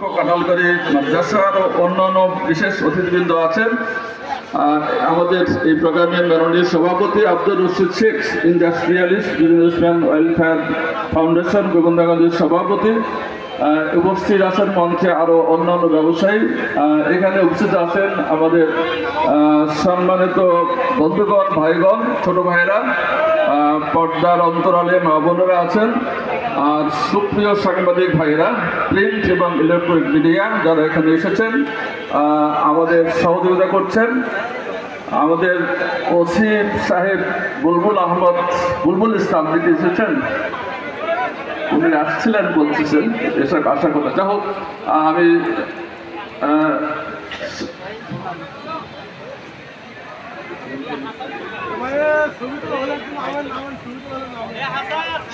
কাঁঠালবাড়ি মাদ্রাসার ও অন্যান্য বিশেষ অতিথিবৃন্দ আছেন। আমাদের এই প্রোগ্রামের মাননীয় সভাপতি Abdur Rashid Sheikh, industrialist businessman welfare foundation গোবিন্দগঞ্জের সভাপতি, উপস্থিত আছেন মঞ্চে আরও অন্যান্য ব্যবসায়ী। এখানে উপস্থিত আছেন আমাদের সম্মানিত বন্ধুগণ, ভাইগণ, ছোট ভাইরা, পর্দার অন্তরালে মা বোনেরা আছেন, আর সুপ্রিয় সাংবাদিক ভাইরা, প্রিন্ট এবং ইলেকট্রনিক মিডিয়া যারা এখানে এসেছেন আমাদের সহযোগিতা করছেন। আমাদের ওসি সাহেব বুলবুল ইসলাম দিকে এসেছেন, উনি আসছিলেন বলতেছেন, এসব আশা কথা। যাই হোক, আমি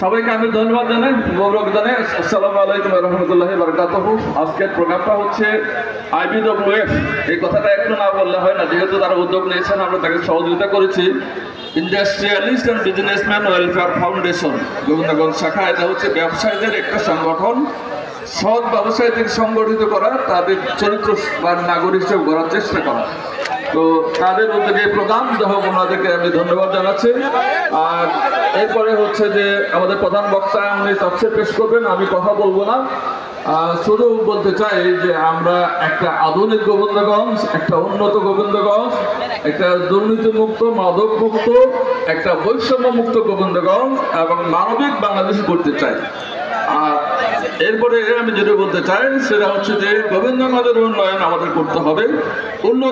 সবাইকে আমি ধন্যবাদ জানাই, গৌরব জানাই। আসসালামু আলাইকুম রহমতুল্লাহ বারাকাতুহু। আজকের প্রোগ্রামটা হচ্ছে IBWF। এই কথাটা একটু না বললে হয় না, যেহেতু তারা উদ্যোগ নিয়েছেন, আমরা তাকে সহযোগিতা করেছি। Industrialist and businessman welfare foundation Gobindaganj শাখা। এটা হচ্ছে ব্যবসায়ীদের একটা সংগঠন, সৎ ব্যবসায়ীদের সংগঠিত করা, তাদের চরিত্র বা নাগরিক হিসেবে গড়ার চেষ্টা করা। তো তাদের উদ্যোগে প্রোগ্রাম, যাই হোক, ওনাদেরকে আমি ধন্যবাদ জানাচ্ছি। আর এরপরে হচ্ছে যে আমাদের প্রধান বক্তা উনি তফসির পেশ করবেন, আমি কথা বলবো না। শুধু বলতে চাই যে আমরা একটা আধুনিক গোবিন্দগঞ্জ, একটা উন্নত গোবিন্দগঞ্জ, একটা দুর্নীতিমুক্ত, মাদকমুক্ত, একটা বৈষম্যমুক্ত গোবিন্দগঞ্জ এবং মানবিক বাংলাদেশ করতে চাই। আর এরপরে আমি যেটা বলতে চাই সেটা হচ্ছে যে গোবিন্দগঞ্জের উন্নয়ন আমাদের করতে হবে।